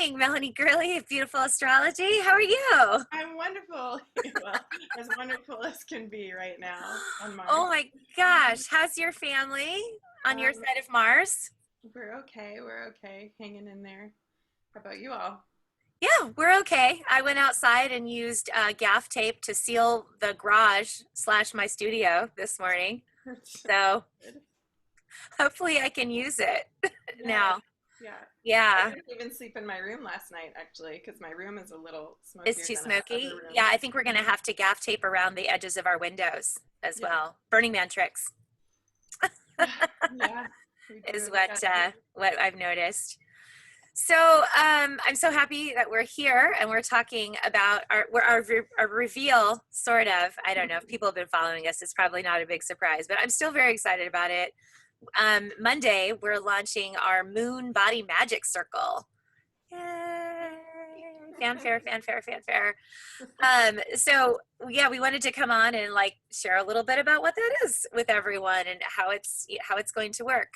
morning, Melanie Gurley of Beautiful Astrology. How are you? I'm wonderful. Well, as wonderful as can be right now on Mars. Oh my gosh, how's your family on your Um, side of Mars? we're okay. We're okay. Hanging in there. How about you all? Yeah, we're okay. I went outside and used gaff tape to seal the garage slash my studio this morning. So Good. hopefully I can use it Yeah. now. Yeah. I Yeah, didn't even sleep in my room last night, actually, because my room is a little it's smokier too than our other smoky. Yeah, room. I think we're going to have to gaff tape around the edges of our windows as Yeah. well. Burning Man tricks Yeah. We do is what we gotta do. what I've noticed. So I'm so happy that we're here and we're talking about our reveal, sort of. I don't know if people have been following us. It's probably not a big surprise, but I'm still very excited about it. Monday, we're launching our Moon Body Magic Circle. Yay! Fanfare, fanfare, fanfare. So yeah, we wanted to come on and like share a little bit about what that is with everyone and how it's going to work.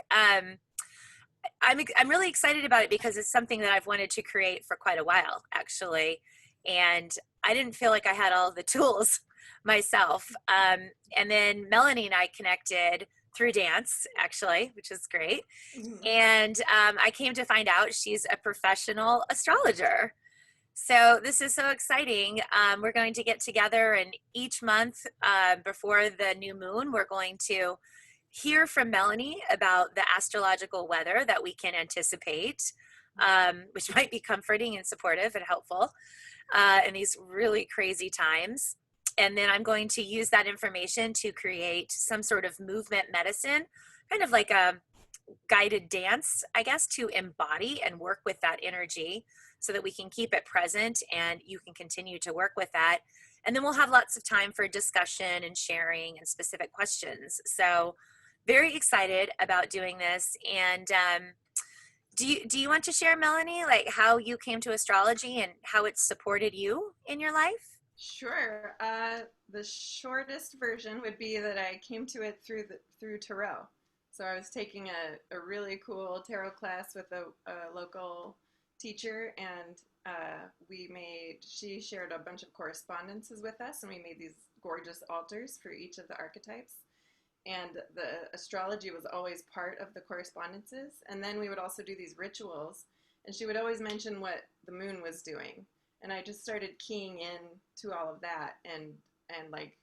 I'm really excited about it because it's something that I've wanted to create for quite a while, actually, and I didn't feel like I had all the tools myself. And then Melanie and I connected through dance, actually, which is great. Mhm. And I came to find out she's a professional astrologer. So this is so exciting. We're going to get together, and each month before the new moon, we're going to hear from Melanie about the astrological weather that we can anticipate, which might be comforting and supportive and helpful in these really crazy times. And then I'm going to use that information to create some sort of movement medicine, kind of like a guided dance, I guess, to embody and work with that energy so that we can keep it present and you can continue to work with that. And then we'll have lots of time for discussion and sharing and specific questions. So very excited about doing this. And do you want to share, Melanie, like how you came to astrology and how it's supported you in your life? Sure. The shortest version would be that I came to it through tarot. So I was taking a really cool tarot class with a local teacher, and she shared a bunch of correspondences with us, and we made these gorgeous altars for each of the archetypes. And the astrology was always part of the correspondences. And then we would also do these rituals, and she would always mention what the moon was doing. And I just started keying in to all of that and like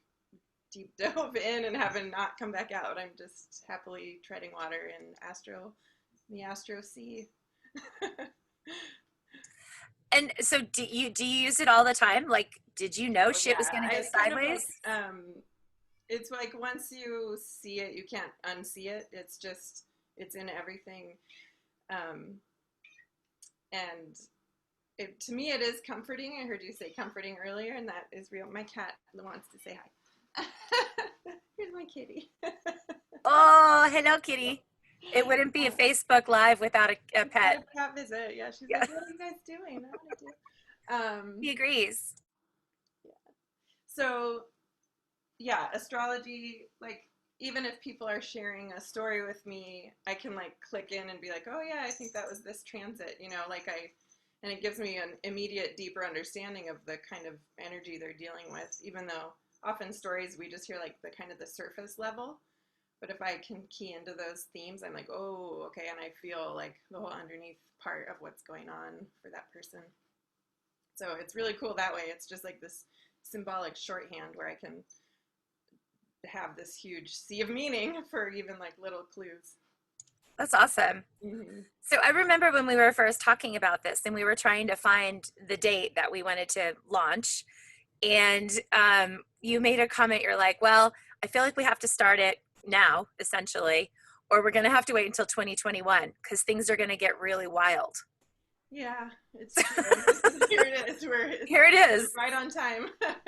deep dove in and haven't not come back out. I'm just happily treading water in the astro sea. And so do you use it all the time? Like, did you know Oh shit was yeah, going to go I kind of like sideways? it's like once you see it, you can't unsee it. It's in everything. Um, and to me, it is comforting. I heard you say comforting earlier, and that is real. My cat wants to say hi. Here's my kitty. Oh, hello, kitty. It wouldn't be a Facebook Live without a Got pet. a cat visit. Yeah, she's Yeah, like, "What are you guys doing? I want to do." he agrees. Yeah. So yeah, astrology. Like, even if people are sharing a story with me, I can like click in and be like, "Oh yeah, I think that was this transit." And it gives me an immediate, deeper understanding of the kind of energy they're dealing with. Even though often stories we just hear like the kind of the surface level. But if I can key into those themes, I'm like, oh, okay, and I feel like the whole underneath part of what's going on for that person. So it's really cool that way. It's just like this symbolic shorthand where I can have this huge sea of meaning for even like little clues. That's awesome. Mm-hmm. So I remember when we were first talking about this and we were trying to find the date that we wanted to launch. And you made a comment. You're like, well, I feel like we have to start it now, essentially, or we're going to have to wait until 2021 because things are going to get really wild. Yeah, it's true. Here it is. Here it is. Right on time.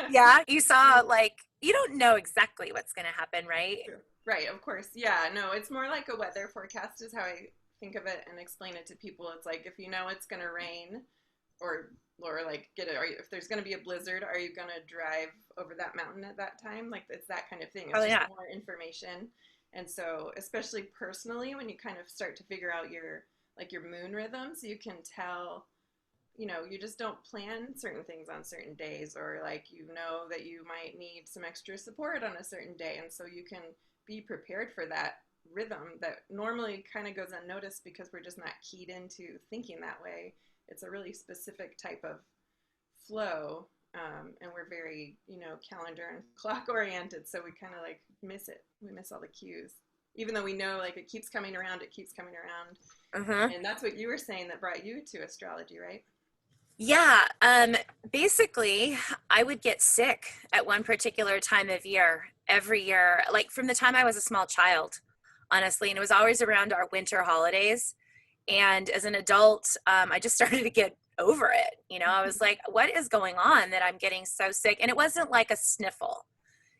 Yeah, you saw, like, you don't know exactly what's going to happen, right? True. Right, of course. Yeah, no, it's more like a weather forecast is how I think of it and explain it to people. It's like if you know it's going to rain or like if there's going to be a blizzard, are you going to drive over that mountain at that time? Like it's that kind of thing. It's Probably just not. more information. And so, especially personally, when you kind of start to figure out your moon rhythms, you can tell you just don't plan certain things on certain days, or like, that you might need some extra support on a certain day. And so you can be prepared for that rhythm that normally kind of goes unnoticed because we're just not keyed into thinking that way. It's a really specific type of flow. And we're very, calendar and clock oriented. So we kind of like miss it. We miss all the cues, even though we know like it keeps coming around, it keeps coming around. And that's what you were saying that brought you to astrology, right? Yeah. Basically, I would get sick at one particular time of year every year, like from the time I was a small child, honestly. And it was always around our winter holidays. And as an adult, I just started to get over it. I was like, what is going on that I'm getting so sick? And it wasn't like a sniffle.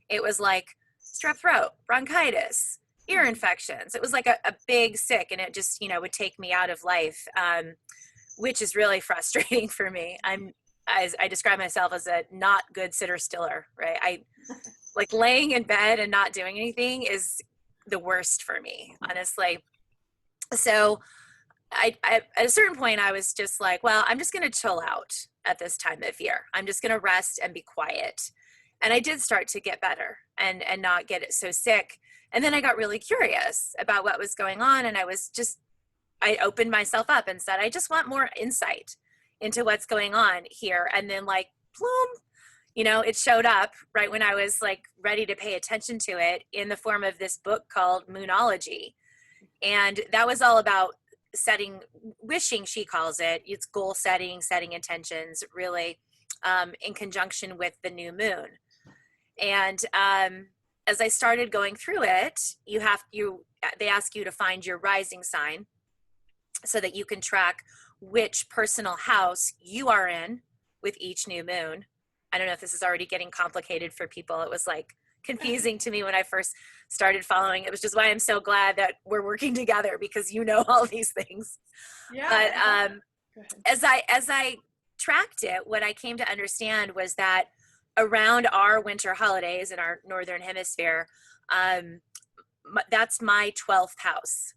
It was like strep throat, bronchitis, ear infections. It was like a big sick, and it just, would take me out of life, which is really frustrating for me. I describe myself as a not good sitter stiller, right? I like laying in bed and not doing anything is the worst for me, honestly. So I at a certain point, I was just like, well, I'm just going to chill out at this time of year. I'm just going to rest and be quiet. And I did start to get better and not get it so sick. And then I got really curious about what was going on. And I opened myself up and said, I just want more insight into what's going on here. And then like, bloom, it showed up right when I was like ready to pay attention to it in the form of this book called Moonology. And that was all about wishing, she calls it. It's goal setting intentions, really, in conjunction with the new moon. And as I started going through it, they ask you to find your rising sign so that you can track which personal house you are in with each new moon. I don't know if this is already getting complicated for people. It was like confusing to me when I first started following. It was just why I'm so glad that we're working together, because all these things. Yeah. But as I tracked it, what I came to understand was that around our winter holidays in our northern hemisphere, that's my 12th house.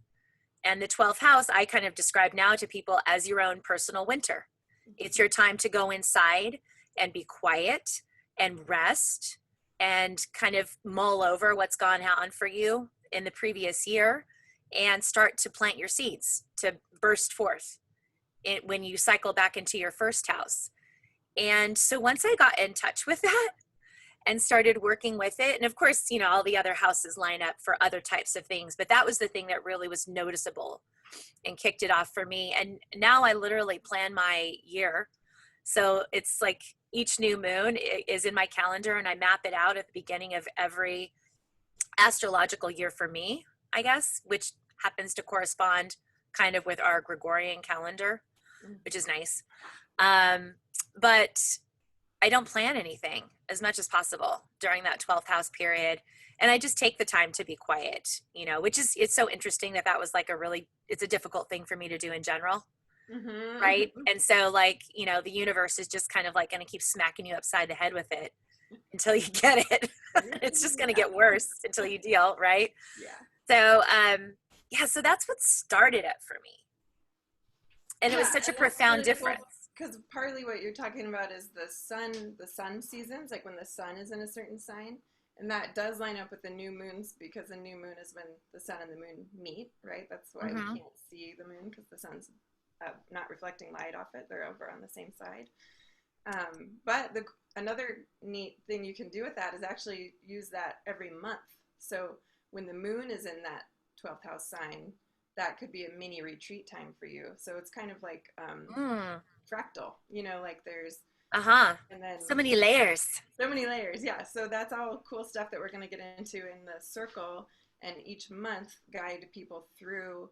And the 12th house I kind of describe now to people as your own personal winter. It's your time to go inside and be quiet and rest and kind of mull over what's gone on for you in the previous year and start to plant your seeds to burst forth when you cycle back into your first house. And so once I got in touch with that and started working with it, and of course, all the other houses line up for other types of things, but that was the thing that really was noticeable and kicked it off for me. And now I literally plan my year. So it's like each new moon is in my calendar, and I map it out at the beginning of every astrological year for me, I guess, which happens to correspond kind of with our Gregorian calendar, which is nice. But I don't plan anything as much as possible during that 12th house period. And I just take the time to be quiet, which is, it's so interesting that was like it's a difficult thing for me to do in general. Mm-hmm. Right. And so like, the universe is just kind of like going to keep smacking you upside the head with it until you get it. It's just going to get worse until you deal. Right. Yeah. So, so that's what started it for me. And it was such a profound difference. Because partly what you're talking about is the sun seasons, like when the sun is in a certain sign. And that does line up with the new moons, because the new moon is when the sun and the moon meet, right? That's why we can't see the moon, because the sun's not reflecting light off it. They're over on the same side. But another neat thing you can do with that is actually use that every month. So when the moon is in that 12th house sign, that could be a mini retreat time for you. So it's kind of like fractal, like there's and then so many layers. Yeah. So that's all cool stuff that we're going to get into in the circle, and each month guide people through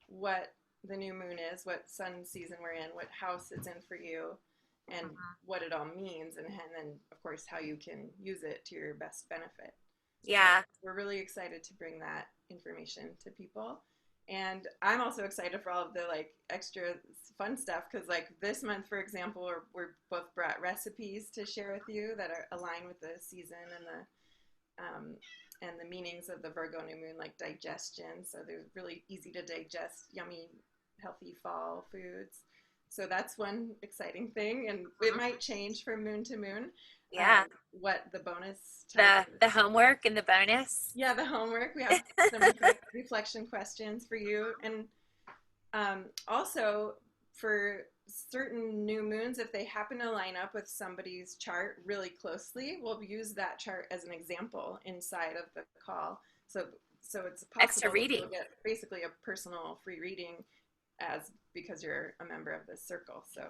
what the new moon is, what sun season we're in, what house it's in for you, and what it all means, and then of course how you can use it to your best benefit. Yeah. So we're really excited to bring that information to people. And I'm also excited for all of the like extra fun stuff, because like this month, for example, we're both brought recipes to share with you that are aligned with the season and the meanings of the Virgo new moon, like digestion. So they're really easy to digest, yummy, healthy fall foods. So that's one exciting thing, and it might change from moon to moon. Yeah. What the bonus The type? the homework and the bonus. Yeah, the homework. We have some reflection questions for you, and also for certain new moons, if they happen to line up with somebody's chart really closely, we'll use that chart as an example inside of the call. So it's Extra possible that reading. you'll get basically a personal free reading as because you're a member of this circle. So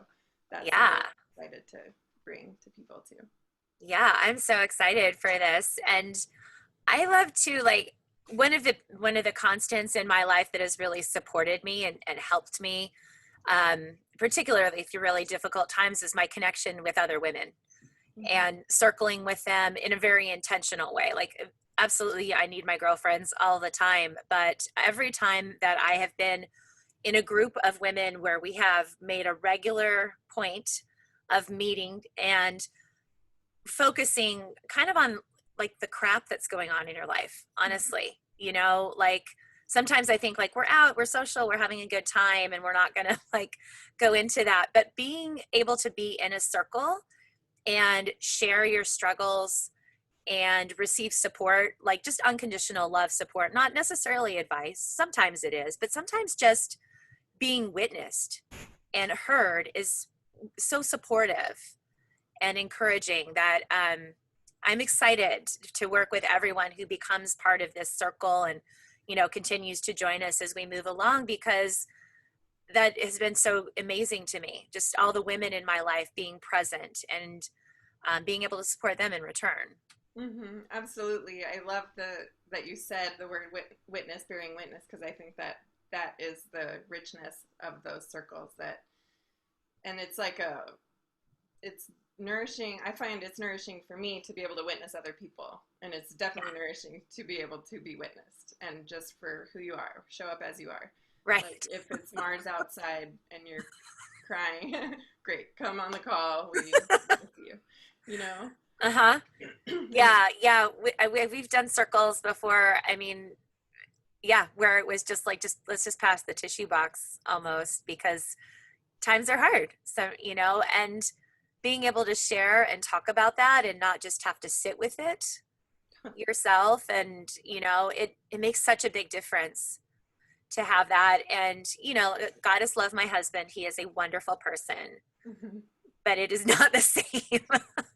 that's something Yeah. I'm excited to bring to people too. Yeah, I'm so excited for this. And I love to like one of the constants in my life that has really supported me and helped me, particularly through really difficult times, is my connection with other women Mm-hmm. and circling with them in a very intentional way. Like, absolutely, I need my girlfriends all the time, but every time that I have been in a group of women where we have made a regular point of meeting and focusing kind of on like the crap that's going on in your life, honestly, like sometimes I think like we're out, we're social, we're having a good time, and we're not going to like go into that. But being able to be in a circle and share your struggles and receive support, like just unconditional love support, not necessarily advice. Sometimes it is, but sometimes just being witnessed and heard is so supportive and encouraging that I'm excited to work with everyone who becomes part of this circle and, continues to join us as we move along, because that has been so amazing to me. Just all the women in my life being present and being able to support them in return. Mm-hmm, absolutely. I love that you said the word witness, bearing witness, because I think that is the richness of those circles. And it's like it's nourishing. I find it's nourishing for me to be able to witness other people, and it's definitely nourishing to be able to be witnessed and just for who you are, show up as you are. Like Right. if it's Mars outside and you're crying, great, come on the call. We with you, you know. Uh-huh. And Yeah, yeah. We've done circles before. I mean, yeah, where it was just like, just let's just pass the tissue box almost, because times are hard. So, and being able to share and talk about that and not just have to sit with it yourself. And, it makes such a big difference to have that. And, God has loved my husband. He is a wonderful person, but it is not the same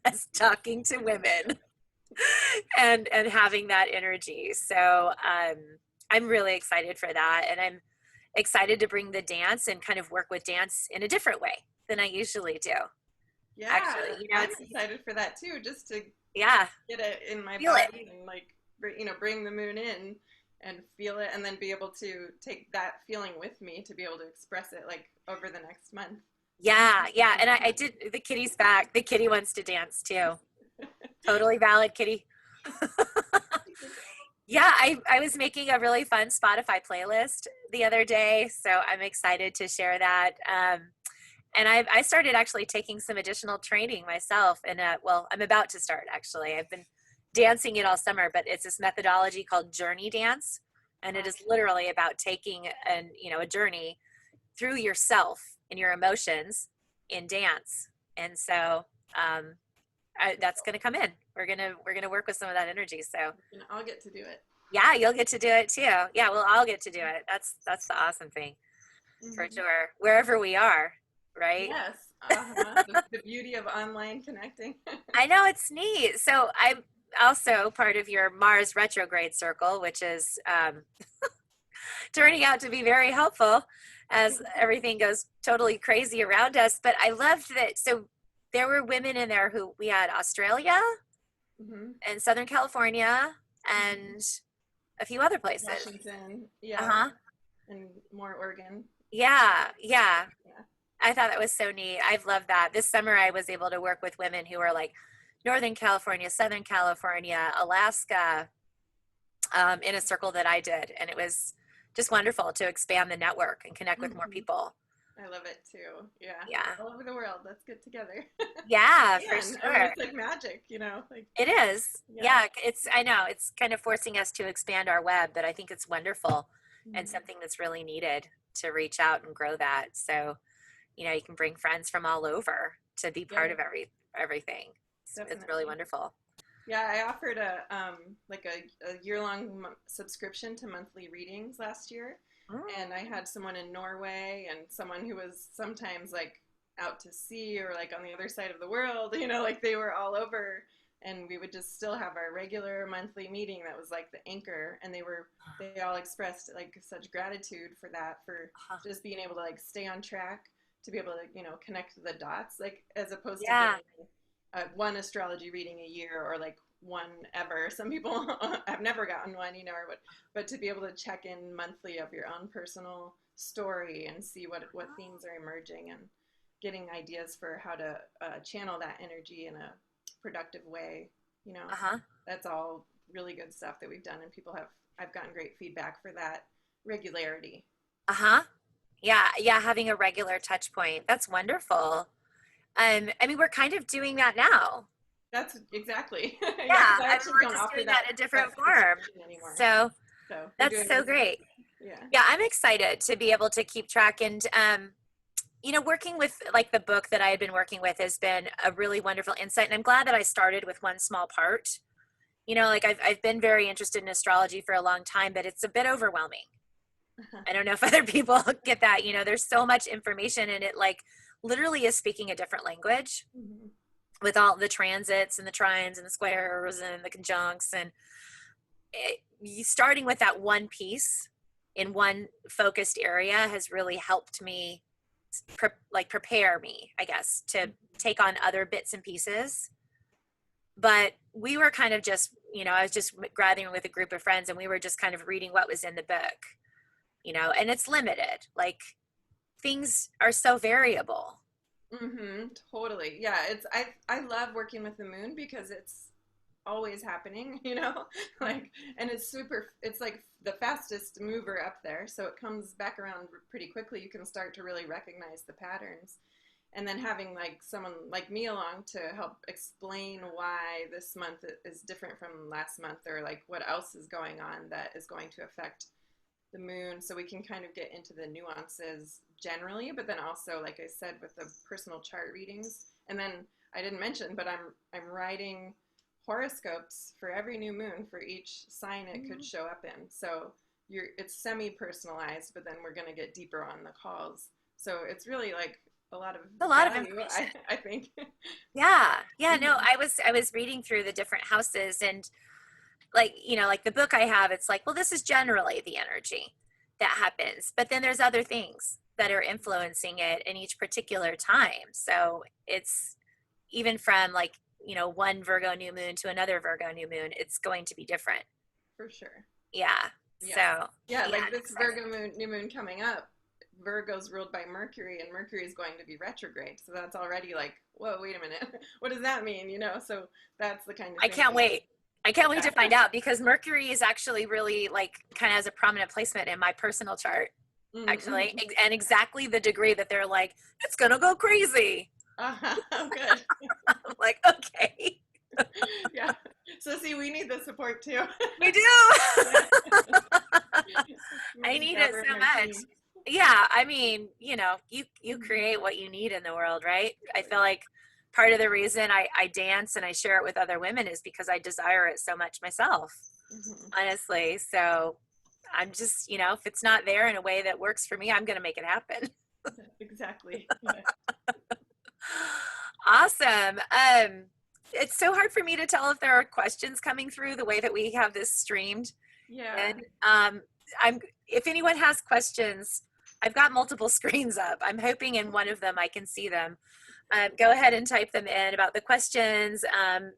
as talking to women and having that energy. So I'm really excited for that. And I'm excited to bring the dance and kind of work with dance in a different way than I usually do. yeah, Actually, I'm it's, excited for that too, just to yeah, get it in my feel it. body and like bring the moon in and feel it, and then be able to take that feeling with me to be able to express it like over the next month. Yeah, yeah. And I did, the kitty's back. The kitty wants to dance too. Totally valid, kitty. Yeah, I was making a really fun Spotify playlist the other day, so I'm excited to share that. And I started actually taking some additional training myself, and well, I'm about to start actually. I've been dancing it all summer, but it's this methodology called journey dance, and it is literally about taking a journey through yourself and your emotions in dance. And so that's going to come in. We're gonna work with some of that energy. So And I'll get to do it. yeah, you'll get to do it too. Yeah, we'll all get to do it. That's the awesome thing, for Mm-hmm. sure. Wherever we are, right? Yes. Uh-huh. The beauty of online connecting. I know, it's neat. So I'm also part of your Mars retrograde circle, which is turning out to be very helpful as everything goes totally crazy around us. But I loved that. So there were women in there who we had Australia Mm-hmm. and Southern California and a few other places. Washington, Uh yeah, huh. and more Oregon. Yeah, yeah. Yeah. I thought that was so neat. I've loved that. This summer, I was able to work with women who are like Northern California, Southern California, Alaska, in a circle that I did. And it was just wonderful to expand the network and connect with more Mm-hmm. people. I love it too. Yeah, Yeah. all over the world. Let's get together. Yeah, for And I mean, sure. it's like magic, like It is. yeah. Yeah, I know it's kind of forcing us to expand our web, but I think it's wonderful and Mm-hmm. something that's really needed to reach out and grow that. So, you can bring friends from all over to be part Yeah, of everything. It's really definitely. wonderful. Yeah, I offered a like a year-long subscription to monthly readings last year, and I Mm. had someone in Norway and someone who was sometimes like out to sea or like on the other side of the world, like they were all over, and we would just still have our regular monthly meeting that was like the anchor, and they all expressed like such gratitude for that, for Uh-huh. just being able to like stay on track, to be able to connect the dots, like as opposed to Yeah. getting one astrology reading a year or like one ever. Some people have never gotten one, or what, but to be able to check in monthly of your own personal story and see what themes are emerging, and getting ideas for how to channel that energy in a productive way. You know, Uh-huh. that's all really good stuff that we've done, and I've gotten great feedback for that regularity. Uh-huh. Yeah, yeah, having a regular touch point. That's wonderful. I mean, we're kind of doing that now. That's exactly, yeah, Yeah, because I I mean, actually we're don't just offer doing that in a that different form. subscription anymore. So So we're that's doing so this. great. Yeah. Yeah, I'm excited to be able to keep track and working with like the book that I had been working with has been a really wonderful insight. And I'm glad that I started with one small part. Like I've been very interested in astrology for a long time, but it's a bit overwhelming. I don't know if other people get that. There's so much information and it like literally is speaking a different language Mhm. with all the transits and the trines and the squares and the conjuncts and starting with that one piece in one focused area has really helped me prepare me, I guess, to take on other bits and pieces. But we were kind of just, I was just gathering with a group of friends and we were just kind of reading what was in the book, and it's limited. Like things are so variable. Totally. Yeah, I love working with the moon because it's always happening, like, and it's like the fastest mover up there, so it comes back around pretty quickly. You can start to really recognize the patterns. And then having like someone like me along to help explain why this month is different from last month, or like what else is going on that is going to affect the moon, so we can kind of get into the nuances generally, but then also, like I said, with the personal chart readings. And then I didn't mention, but I'm writing horoscopes for every new moon for each sign it could show up in. So it's semi personalized, but then we're going to get deeper on the calls. So it's really like a lot of A lot of value, information. I think. Yeah. Yeah. No, Mhm. I was reading through the different houses and like the book I have, it's like, well, this is generally the energy that happens. But then there's other things that are influencing it in each particular time. So it's even from like, one Virgo new moon to another Virgo new moon, it's going to be different. For sure. Yeah. Yeah. So Yeah, yeah, like I'm this excited. Virgo moon, new moon coming up, Virgo's ruled by Mercury, and Mercury is going to be retrograde. So that's already like, whoa, wait a minute. What does that mean? So that's the kind of I thing can't that, wait. I can't wait yeah. to find out because Mercury is actually really like kind of has a prominent placement in my personal chart, actually, Mm-hmm. and exactly the degree that they're like, it's gonna go crazy. Oh, good. I'm like, okay, Yeah. So see, we need the support too. we do. Yeah. We I just need it gather in so our much. team. Yeah, I mean, you Mhm. create what you need in the world, right? I feel Totally. like part of the reason I dance and I share it with other women is because I desire it so much myself, Hmm. honestly. So I'm just, if it's not there in a way that works for me, I'm going to make it happen. Exactly. Yeah. Awesome. It's so hard for me to tell if there are questions coming through the way that we have this streamed. Yeah. And I'm if anyone has questions, I've got multiple screens up. I'm hoping in one of them I can see them. Go ahead and type them in about the questions.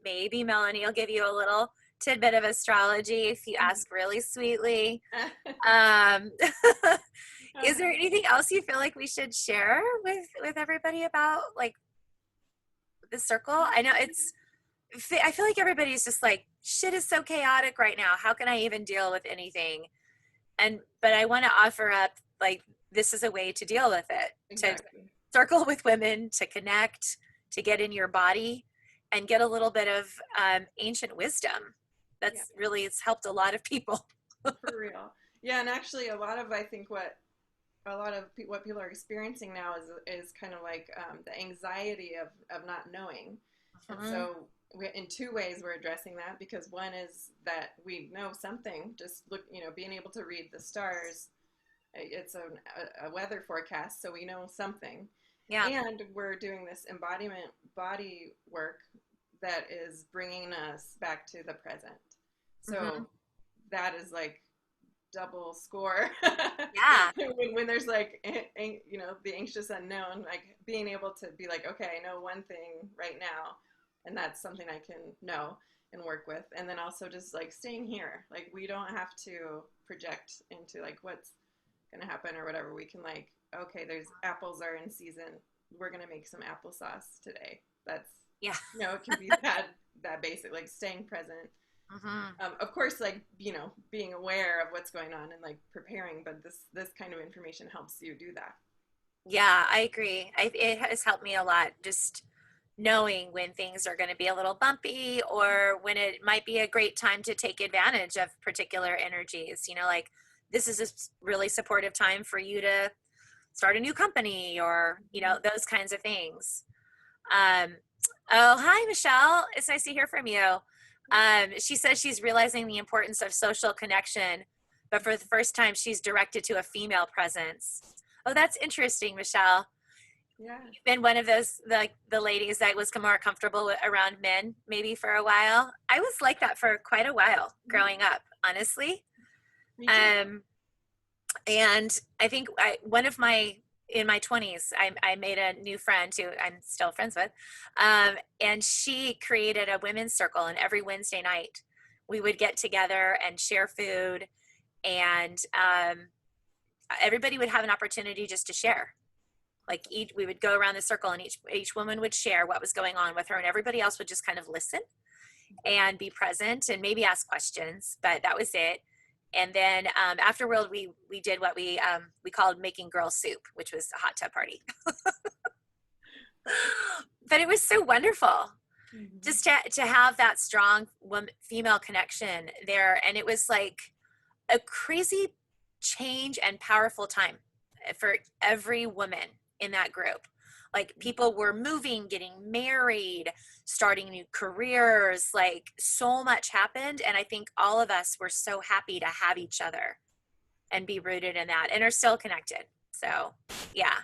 Maybe Melanie will give you a little tidbit of astrology if you ask really sweetly. Um, is there anything else you feel like we should share with everybody about like the circle? I know I feel like everybody's just like shit is so chaotic right now. How can I even deal with anything? But I want to offer up like this is a way to deal with it, to Exactly. circle with women, to connect, to get in your body and get a little bit of ancient wisdom. Yeah. That's really, it's helped a lot of people. For real. Yeah, and actually a lot of I think what a lot of what people are experiencing now is kind of like the anxiety of not knowing. And Mhm. so in two ways we're addressing that, because one is that we know something, just look, being able to read the stars. It's a weather forecast, so we know something. Yeah. And we're doing this embodiment body work that is bringing us back to the present. Hmm. So that is like double score. Yeah. when there's like the anxious unknown, like being able to be like, okay, I know one thing right now, and that's something I can know and work with. And then also just like staying here, like we don't have to project into like what's gonna happen or whatever. We can like, okay, there's apples are in season, we're gonna make some applesauce today. That's, Yeah. it can be that basic, like staying present. Hmm. Of course, like, being aware of what's going on and like preparing, but this kind of information helps you do that. Yeah, I agree. It has helped me a lot, just knowing when things are going to be a little bumpy or when it might be a great time to take advantage of particular energies. Like this is a really supportive time for you to start a new company or, those kinds of things. Um, oh, hi, Michelle. It's nice to hear from you. She says she's realizing the importance of social connection, but for the first time, she's directed to a female presence. Oh, that's interesting, Michelle. Yeah. You've been one of those the ladies that was more comfortable around men, maybe for a while. I was like that for quite a while growing up, honestly. Me too. Um, and I think one of my in my 20s, I made a new friend who I'm still friends with, and she created a women's circle, and every Wednesday night we would get together and share food, and everybody would have an opportunity just to share. Like we would go around the circle, and each woman would share what was going on with her, and everybody else would just kind of listen and be present and maybe ask questions, but that was it. And then afterward, we did what we called making girl soup, which was a hot tub party. But it was so wonderful Mm-hmm. just to have that strong female connection there, and it was like a crazy change and powerful time for every woman in that group. Like people were moving, getting married, starting new careers, like so much happened. And I think all of us were so happy to have each other and be rooted in that and are still connected. So, yeah.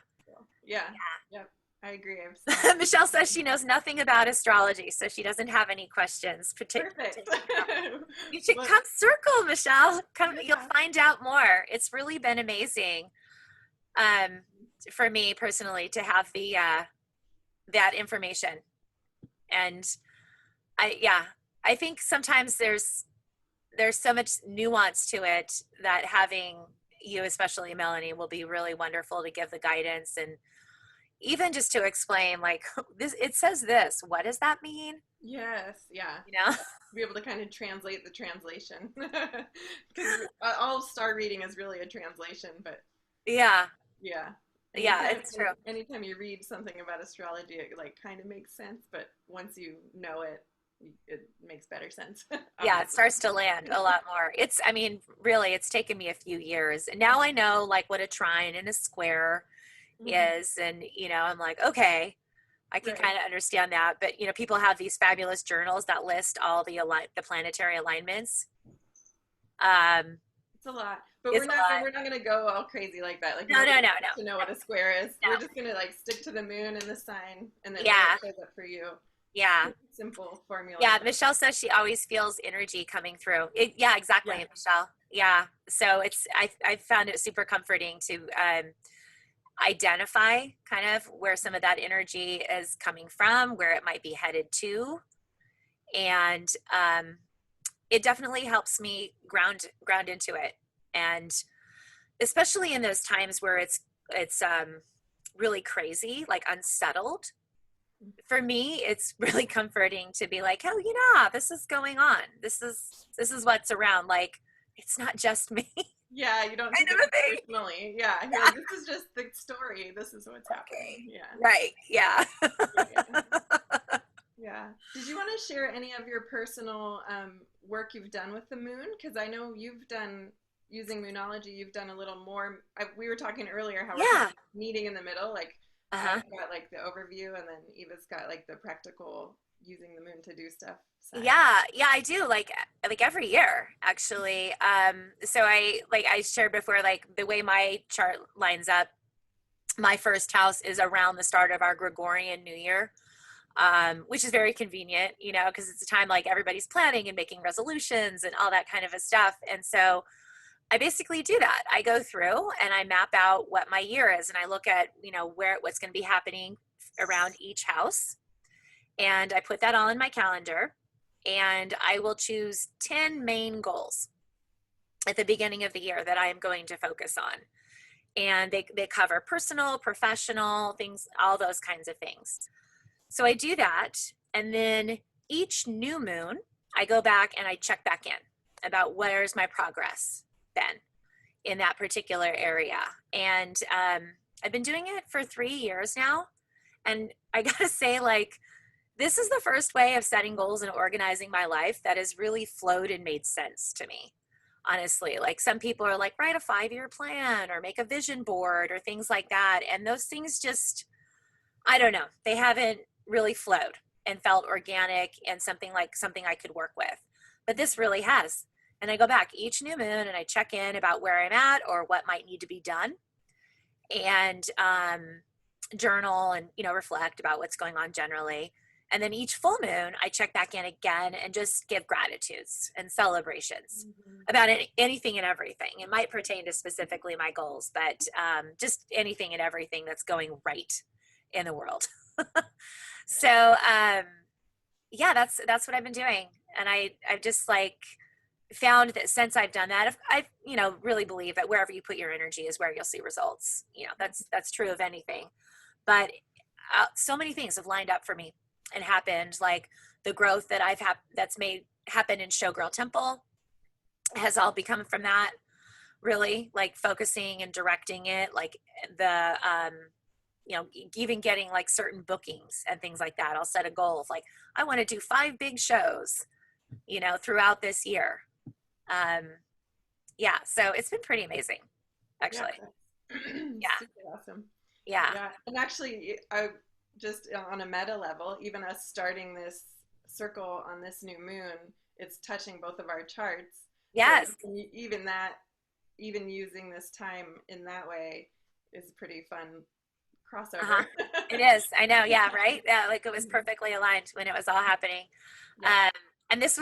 Yeah. Yep. I agree. I've seen Yeah. that. Michelle says she knows nothing about astrology, so she doesn't have any questions. Perfect. You should Well, come circle, Michelle. Come, you'll yeah. find out more. It's really been amazing um, for me personally to have the that information. And yeah, I think sometimes there's so much nuance to it that having you, especially Melanie, will be really wonderful to give the guidance and even just to explain like this. It says this. What does that mean? Yes. Yeah. You know? Be able to kind of translate the translation, because all star reading is really a translation, but Yeah. yeah, Yeah. It's true. anytime you read something about astrology, it like kind of makes sense, but once you know it, it makes better sense. Yeah, it Obviously. starts to land a lot more. I mean, really, it's taken me a few years. And now I know like what a trine and a square Hmm. is. And, I'm like, okay, I can Right. kind of understand that. But, people have these fabulous journals that list all the planetary alignments. Um, It's a lot, but it's a lot. we're not gonna go all crazy like that. Like No, no, nobody no, needs no, to know what a square is. no. We're just gonna like stick to the moon and the sign, and then where it Yeah, shows up for you. yeah. Simple formula. Yeah, Michelle says she always feels energy coming through. Yeah, exactly, Yeah. Michelle. Yeah. So I found it super comforting to identify kind of where some of that energy is coming from, where it might be headed to, and it definitely helps me ground into it, and especially in those times where it's really crazy, like unsettled. For me, it's really comforting to be like, oh, this is going on. This is what's around. Like, it's not just me. Yeah, you don't Kind take of it a thing. personally. Yeah, you're Yeah. like, this is just the story. This is what's happening. Okay. Yeah. Right. Yeah. Yeah. Yeah. Did you want to share any of your personal work you've done with the moon? Because I know using Moonology, you've done a little more. We were talking earlier how we're kind Yeah. of meeting in the middle. Like Uh-huh. I've got like the overview, and then Eva's got like the practical using the moon to do stuff side. Yeah, yeah, I do like every year actually. So I shared before, like the way my chart lines up, my first house is around the start of our Gregorian New Year, which is very convenient, you know, because it's a time like everybody's planning and making resolutions and all that kind of a stuff. And so I basically do that. I go through and I map out what my year is, and I look at, you know, what's going to be happening around each house, and I put that all in my calendar, and I will choose 10 main goals at the beginning of the year that I am going to focus on. And they cover personal, professional things, all those kinds of things. So I do that. And then each new moon, I go back and I check back in about where's my progress been in that particular area. And I've been doing it for 3 years now. And I got to say, like, this is the first way of setting goals and organizing my life that has really flowed and made sense to me. Honestly, like some people are like, write a 5-year plan or make a vision board or things like that. And those things just, I don't know, they haven't really flowed and felt organic and something I could work with. But this really has. And I go back each new moon and I check in about where I'm at or what might need to be done, and journal and, you know, reflect about what's going on generally. And then each full moon, I check back in again and just give gratitudes and celebrations Mm-hmm. about anything and everything. It might pertain to specifically my goals, but just anything and everything that's going right in the world. So yeah, that's what I've been doing, and I've just like found that since I've done that, I've you know really believe that wherever you put your energy is where you'll see results. You know, that's true of anything, but so many things have lined up for me and happened. Like the growth that that's made happen in Showgirl Temple has all become from that. Really, like focusing and directing it, like the you know, even getting like certain bookings and things like that. I'll set a goal of like, I want to do 5 big shows, you know, throughout this year. Um, yeah, so it's been pretty amazing, Yeah, actually. that's Yeah, super awesome. yeah, Yeah, and actually, I just on a meta level, even us starting this circle on this new moon, it's touching both of our charts. So yes. even that, even using this time in that way is a pretty fun Uh-huh. crossover. It is. I know. Yeah, right. Yeah, like it was Mhm. perfectly aligned when it was all happening. Yeah. Um, and this.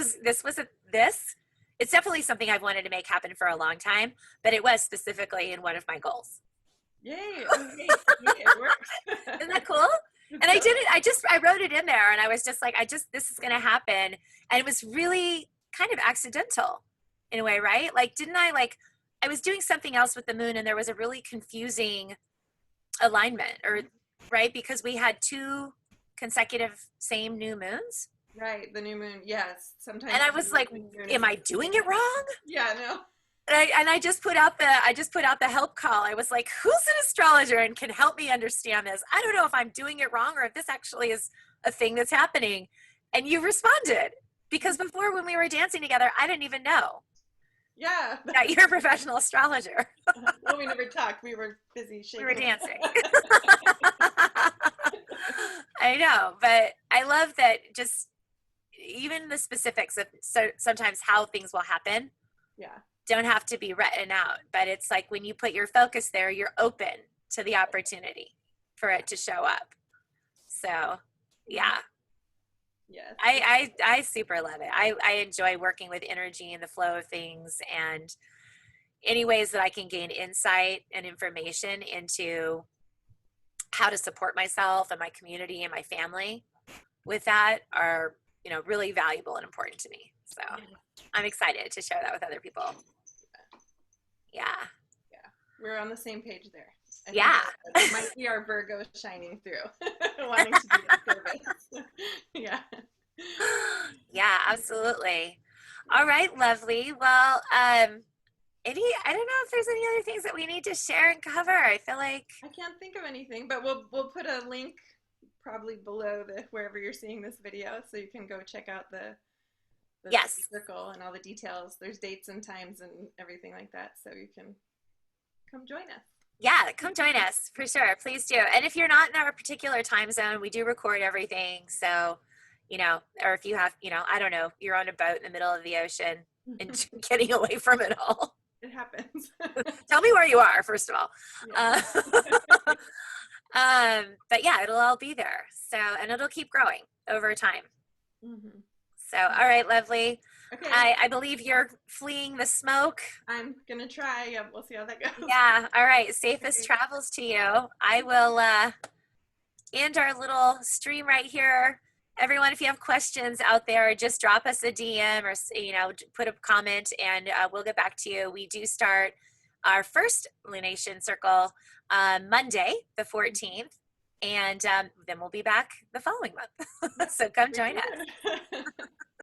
It's definitely something I've wanted to make happen for a long time, but it was specifically in one of my goals. Yay. Oh, yay. Yay, it worked. Isn't that cool? And It's I so did it. I wrote it in there, and I was just like, this is going to happen. And it was really kind of accidental in a way, right? Like, didn't I like, I was doing something else with the moon, and there was a really confusing alignment, or right, because we had 2 consecutive same new moons, right. The new moon. Yes. and Sometimes I the was like, new moon is am the I same doing it day. wrong? Yeah, no. And I just put out the help call. I was like, who's an astrologer and can help me understand this? I don't know if I'm doing it wrong or if this actually is a thing that's happening. And you responded, because before when we were dancing together, I didn't even know Yeah. that you're a professional astrologer. Well, we never talked. We were busy We were shaking. dancing. I know, but I love that just even the specifics of sometimes how things will happen Yeah. don't have to be written out, but it's like when you put your focus there, you're open to the opportunity for Yeah. it to show up. So Mhm. yeah, Yes. I super love it. I enjoy working with energy and the flow of things, and any ways that I can gain insight and information into how to support myself and my community and my family with that are, you know, really valuable and important to me. So I'm excited to share that with other people. Yeah. Yeah. We're on the same page there. I think Yeah. that might be our Virgo shining through, wanting to do that service. Yeah. Yeah, absolutely. All right, lovely. Well, I don't know if there's any other things that we need to share and cover. I feel like, I can't think of anything, but we'll put a link probably below the wherever you're seeing this video, so you can go check out the Yes. circle and all the details. There's dates and times and everything like that, so you can come join us. Yeah, come join us for sure. Please do. And if you're not in our particular time zone, we do record everything. So, or if you have, I don't know, you're on a boat in the middle of the ocean and getting away from it all. It happens. Tell me where you are, first of all. Yeah. But yeah, it'll all be there. So, and it'll keep growing over time. Mm-hmm. So, all right, lovely. Okay. I believe you're fleeing the smoke. I'm gonna try. Yeah, we'll see how that goes. Yeah. All right. Safest travels to you. I will end our little stream right here. Everyone, if you have questions out there, just drop us a DM or, put a comment and we'll get back to you. We do start our first Lunation Circle Monday, the 14th. And then we'll be back the following month. So come join us.